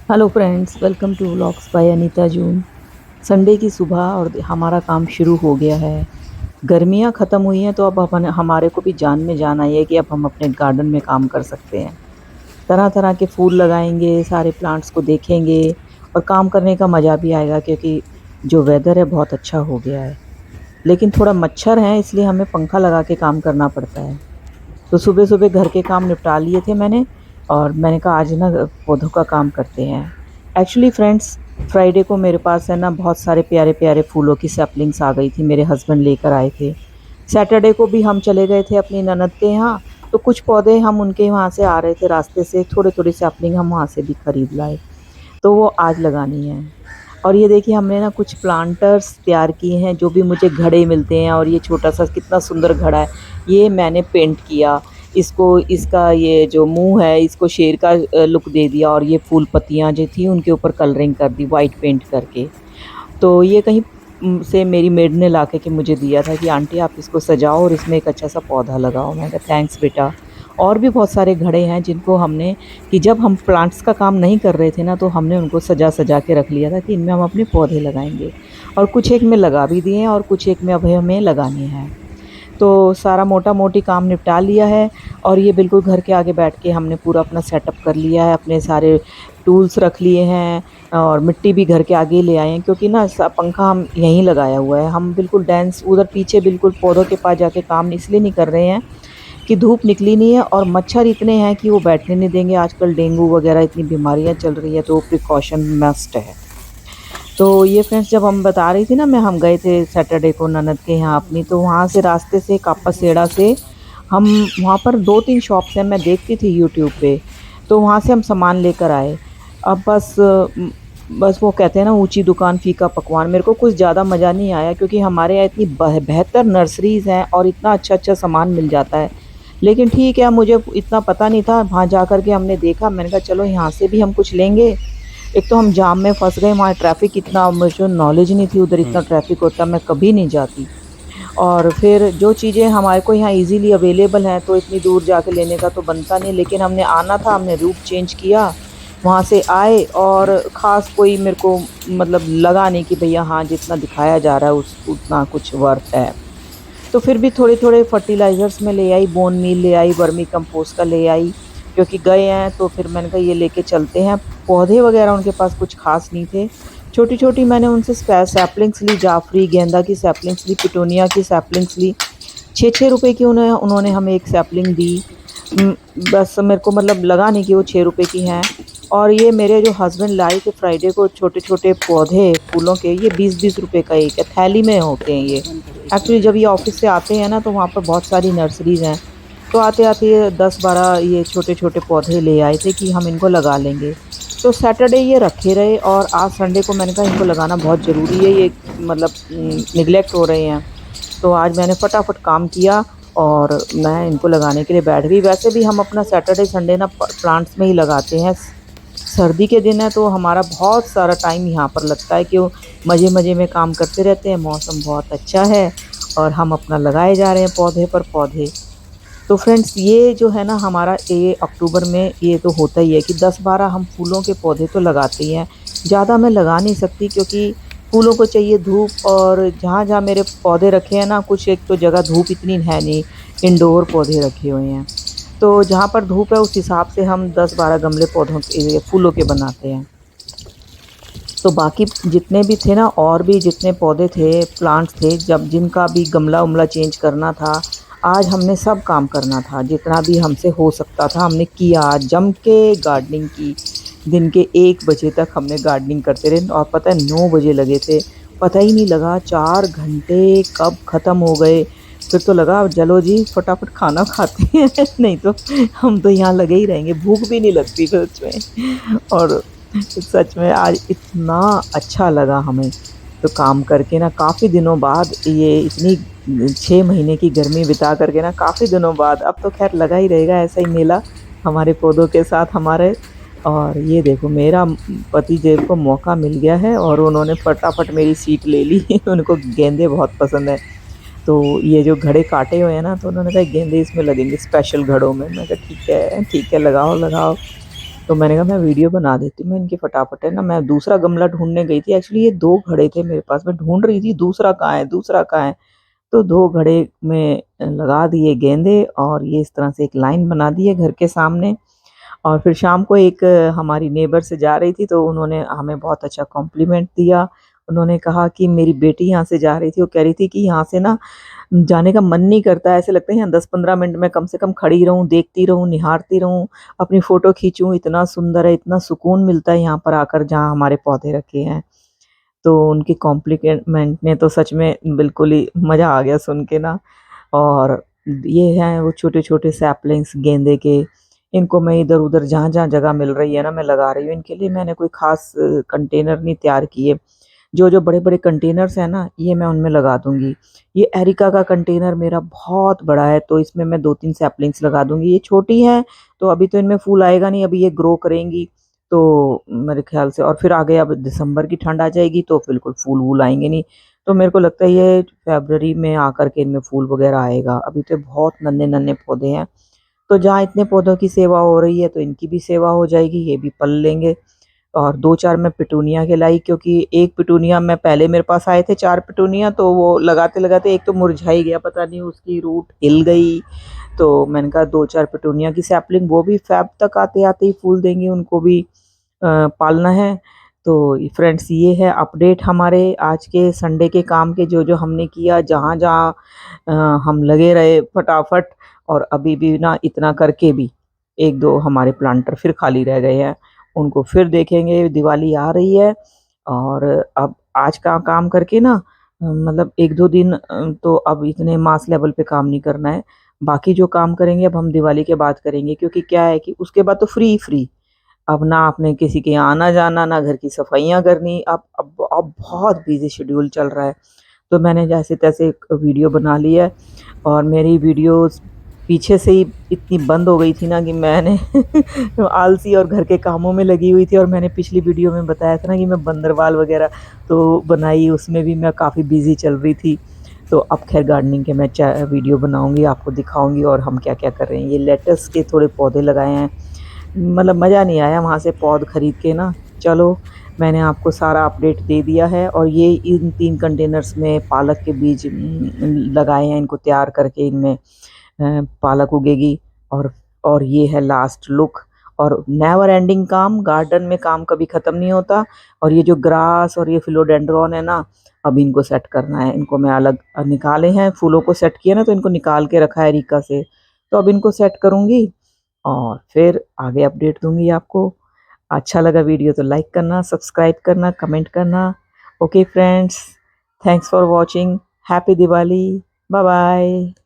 Hello friends, welcome to vlogs by Anita June. Sunday की सुबह और हमारा काम शुरू हो गया है। गर्मियां ख़त्म हुई हैं तो अब हमारे को भी जान में जान आई है कि अब हम अपने गार्डन में काम कर सकते हैं। तरह तरह के फूल लगाएंगे, सारे प्लांट्स को देखेंगे और काम करने का मज़ा भी आएगा क्योंकि जो वेदर है बहुत अच्छा हो गया है। लेकिन थोड़ा मच्छर है, इसलिए हमें पंखा लगा के काम करना पड़ता है। तो सुबह सुबह घर के काम निपटा लिए थे मैंने, और मैंने कहा आज ना पौधों का काम करते हैं। एक्चुअली फ्रेंड्स, फ्राइडे को मेरे पास है ना बहुत सारे प्यारे प्यारे फूलों की सैपलिंग्स आ गई थी, मेरे हस्बैंड लेकर आए थे। सैटरडे को भी हम चले गए थे अपनी ननद के यहाँ, तो कुछ पौधे हम उनके वहाँ से आ रहे थे रास्ते से, थोड़े थोड़े सैपलिंग हम वहाँ से भी खरीद लाए, तो वो आज लगानी है। और ये देखिए हमने ना कुछ प्लांटर्स तैयार किए हैं, जो भी मुझे घड़े मिलते हैं। और ये छोटा सा कितना सुंदर घड़ा है, ये मैंने पेंट किया इसको। इसका ये जो मुंह है इसको शेर का लुक दे दिया, और ये फूल पत्तियाँ जो थी उनके ऊपर कलरिंग कर दी वाइट पेंट करके। तो ये कहीं से मेरी मेड ने ला के मुझे दिया था कि आंटी आप इसको सजाओ और इसमें एक अच्छा सा पौधा लगाओ। मैंने कहा थैंक्स बेटा। और भी बहुत सारे घड़े हैं जिनको हमने, कि जब हम प्लांट्स का काम नहीं कर रहे थे ना, तो हमने उनको सजा सजा के रख लिया था कि इनमें हम अपने पौधे लगाएंगे। और कुछ एक में लगा भी दिए हैं और कुछ एक में अभी हमें लगाने हैं। तो सारा मोटा मोटी काम निपटा लिया है। और ये बिल्कुल घर के आगे बैठ के हमने पूरा अपना सेटअप कर लिया है, अपने सारे टूल्स रख लिए हैं। और मिट्टी भी घर के आगे ले आए हैं, क्योंकि ना पंखा हम यहीं लगाया हुआ है। हम बिल्कुल डेंस उधर पीछे बिल्कुल पौधों के पास जाके काम इसलिए नहीं कर रहे हैं कि धूप निकली नहीं है और मच्छर इतने हैं कि वो बैठने नहीं देंगे। आजकल डेंगू वगैरह इतनी बीमारियां चल रही हैं, तो प्रिकॉशन मस्ट है। तो ये फ्रेंड्स, जब हम बता रही थी ना, हम गए थे सैटरडे को ननद के यहाँ अपनी, तो वहाँ से रास्ते से कापासेड़ा से हम, वहाँ पर 2-3 शॉप्स हैं, मैं देखती थी यूट्यूब पे, तो वहाँ से हम सामान लेकर आए। अब बस वो कहते हैं ना, ऊंची दुकान फीका पकवान। मेरे को कुछ ज़्यादा मज़ा नहीं आया, क्योंकि हमारे यहाँ इतनी बेहतर नर्सरीज़ हैं और इतना अच्छा अच्छा सामान मिल जाता है। लेकिन ठीक है, मुझे इतना पता नहीं था, वहाँ जा कर के हमने देखा, मैंने कहा चलो यहाँ से भी हम कुछ लेंगे। एक तो हम जाम में फंस गए, वहाँ ट्रैफिक इतना, मुझे नॉलेज नहीं थी उधर इतना ट्रैफिक होता, मैं कभी नहीं जाती। और फिर जो चीज़ें हमारे को यहाँ इजीली अवेलेबल हैं, तो इतनी दूर जाके लेने का तो बनता नहीं। लेकिन हमने आना था, हमने रूट चेंज किया, वहाँ से आए, और ख़ास कोई मेरे को मतलब लगा नहीं कि भैया हाँ जितना दिखाया जा रहा है उस उतना कुछ वर्थ है। तो फिर भी थोड़े थोड़े फर्टिलाइज़र्स में ले आई, बोन मील ले आई, वर्मी कंपोस्ट का ले आई, क्योंकि गए हैं तो फिर मैंने कहा ये लेके चलते हैं। पौधे वगैरह उनके पास कुछ खास नहीं थे। छोटी छोटी मैंने उनसे सैपलिंग्स ली, जाफरी गेंदा की सैपलिंग्स ली, पिटोनिया की सैपलिंग्स ली। 6-6 रुपए की उन्होंने हमें एक सैपलिंग दी। उम, बस मेरे को मतलब लगा नहीं कि वो 6 रुपए की हैं। और ये मेरे जो हस्बैंड लाए थे फ्राइडे को छोटे छोटे पौधे फूलों के, ये 20-20 रुपए का एक है, थैली में होते हैं ये। एक्चुअली जब ये ऑफिस से आते हैं ना, तो वहाँ पर बहुत सारी नर्सरीज़ हैं, तो आते आते ये 10-12 ये छोटे छोटे पौधे ले आए थे कि हम इनको लगा लेंगे। तो सैटरडे ये रखे रहे, और आज संडे को मैंने कहा इनको लगाना बहुत ज़रूरी है, ये मतलब निगलेक्ट हो रहे हैं। तो आज मैंने फटाफट काम किया और मैं इनको लगाने के लिए बैठ गई। वैसे भी हम अपना सैटरडे संडे ना प्लांट्स में ही लगाते हैं। सर्दी के दिन है तो हमारा बहुत सारा टाइम यहाँ पर लगता है कि वो मज़े मज़े में काम करते रहते हैं। मौसम बहुत अच्छा है और हम अपना लगाए जा रहे हैं पौधे पर पौधे। तो फ्रेंड्स, ये जो है ना हमारा, ये अक्टूबर में ये तो होता ही है कि 10-12 हम फूलों के पौधे तो लगाते ही हैं। ज़्यादा मैं लगा नहीं सकती, क्योंकि फूलों को चाहिए धूप, और जहाँ जहाँ मेरे पौधे रखे हैं ना, कुछ एक तो जगह धूप इतनी है नहीं, इंडोर पौधे रखे हुए हैं, तो जहाँ पर धूप है उस हिसाब से हम 10-12 गमले पौधों के फूलों के बनाते हैं। तो बाकी जितने भी थे ना, और भी जितने पौधे थे, प्लांट्स थे, जब जिनका भी गमला उमला चेंज करना था, आज हमने सब काम करना था, जितना भी हमसे हो सकता था हमने किया। जम के गार्डनिंग की, दिन के 1 बजे तक हमने गार्डनिंग करते रहे, और पता है 9 बजे लगे थे, पता ही नहीं लगा 4 घंटे कब ख़त्म हो गए। फिर तो लगा चलो जी फटाफट खाना खाते हैं नहीं तो हम तो यहाँ लगे ही रहेंगे, भूख भी नहीं लगती सच में। और सच में आज इतना अच्छा लगा हमें तो काम करके ना, काफ़ी दिनों बाद, ये इतनी 6 महीने की गर्मी बिता करके ना, काफ़ी दिनों बाद अब तो खैर लगा ही रहेगा ऐसा ही मेला हमारे पौधों के साथ हमारे। और ये देखो मेरा पति देव को मौका मिल गया है और उन्होंने फटाफट मेरी सीट ले ली उनको गेंदे बहुत पसंद है। तो ये जो घड़े काटे हुए हैं ना, तो उन्होंने कहा गेंदे इसमें लगेंगे स्पेशल घड़ों में। मैं कहा ठीक है लगाओ लगाओ। तो मैंने कहा मैं वीडियो बना देती हूँ मैं इनकी फटाफट, है ना। मैं दूसरा गमला ढूँढने गई थी, एक्चुअली ये 2 घड़े थे मेरे पास, मैं ढूँढ रही थी दूसरा कहाँ है, दूसरा कहाँ है? तो 2 घड़े में लगा दिए गेंदे और ये इस तरह से एक लाइन बना दी है घर के सामने। और फिर शाम को एक हमारी नेबर से जा रही थी तो उन्होंने हमें बहुत अच्छा कॉम्प्लीमेंट दिया। उन्होंने कहा कि मेरी बेटी यहाँ से जा रही थी, वो कह रही थी कि यहाँ से ना जाने का मन नहीं करता है, ऐसे लगता है यहाँ 10-15 मिनट में कम से कम खड़ी रहूँ, देखती रहूँ, निहारती रहूँ, अपनी फ़ोटो खींचूँ, इतना सुंदर है, इतना सुकून मिलता है यहाँ पर आकर जहाँ हमारे पौधे रखे हैं। तो उनकी कॉम्प्लीमेंट ने तो सच में बिल्कुल ही मज़ा आ गया सुन के ना। और ये हैं वो छोटे-छोटे सैपलिंग्स गेंदे के, इनको मैं इधर-उधर जहाँ-जहाँ जगह मिल रही है ना मैं लगा रही हूँ। इनके लिए मैंने कोई ख़ास कंटेनर नहीं तैयार किए। जो-जो बड़े-बड़े कंटेनर्स हैं ना, ये मैं उनमें लगा दूँगी। ये एरिका का कंटेनर मेरा बहुत बड़ा है, तो इसमें मैं 2-3 सैपलिंग्स लगा दूँगी। ये छोटी हैं, तो अभी तो इनमें फूल आएगा नहीं, अभी ये ग्रो करेंगी, तो मेरे ख़्याल से और फिर आगे अब दिसंबर की ठंड आ जाएगी, तो बिल्कुल फूल-वूल आएँगे नहीं। तो मेरे को लगता है ये फ़रवरी में आकर के इनमें फूल वग़ैरह आएगा। अभी तो बहुत नन्हे-नन्हे पौधे हैं, तो जहाँ इतने पौधों की सेवा हो रही है, तो इनकी भी सेवा हो जाएगी, ये भी पल लेंगे। और 2-4 मैं पिटूनिया के लाई, क्योंकि एक पिटूनिया मैं पहले मेरे पास आए थे 4 पिटूनिया, तो वो लगाते-लगाते एक तो मुरझा ही गया, पता नहीं उसकी रूट हिल गई। तो मैंने कहा 2-4 पिटूनिया की सैपलिंग, वो भी फ़ेब तक आते-आते ही फूल देंगी, उनको भी पालना है। तो फ्रेंड्स ये है अपडेट हमारे आज के संडे के काम के, जो-जो हमने किया, जहाँ-जहाँ हम लगे रहे फटाफट। और अभी भी ना इतना करके भी 1-2 हमारे प्लांटर फिर खाली रह गए हैं। उनको फिर देखेंगे, दिवाली आ रही है और अब आज का काम करके ना मतलब 1-2 दिन तो अब इतने मास लेवल पे काम नहीं करना है। बाकी जो काम करेंगे अब हम दिवाली के बाद करेंगे, क्योंकि क्या है कि उसके बाद तो फ्री। अब ना आपने किसी के यहाँ आना-जाना, ना घर की सफाइयाँ करनी, अब बहुत बिज़ी शेड्यूल चल रहा है। तो मैंने जैसे-तैसे एक वीडियो बना ली है और मेरी वीडियोज़ पीछे से ही इतनी बंद हो गई थी ना कि मैंने आलसी और घर के कामों में लगी हुई थी। और मैंने पिछली वीडियो में बताया था ना कि मैं बंदरवाल वग़ैरह तो बनाई, उसमें भी मैं काफ़ी बिज़ी चल रही थी। तो अब ख़ैर गार्डनिंग के मैं वीडियो बनाऊँगी, आपको दिखाऊँगी और हम क्या-क्या कर रहे हैं। ये लेट्स के थोड़े पौधे लगाए हैं, मतलब मज़ा नहीं आया वहाँ से पौध खरीद के ना। चलो, मैंने आपको सारा अपडेट दे दिया है और ये इन 3 कंटेनर्स में पालक के बीज लगाए हैं, इनको तैयार करके इनमें पालक उगेगी। और ये है लास्ट लुक। और नेवर एंडिंग काम, गार्डन में काम कभी ख़त्म नहीं होता। और ये जो ग्रास और ये फिलोडेंड्रॉन है ना, अब इनको सेट करना है। इनको मैं अलग निकाले हैं, फूलों को सेट किया ना, तो इनको निकाल के रखा है एरिका से। तो अब इनको सेट करूँगी और फिर आगे अपडेट दूँगी आपको। अच्छा लगा वीडियो तो लाइक करना, सब्सक्राइब करना, कमेंट करना। Okay friends, thanks for watching. Happy Diwali. Bye bye.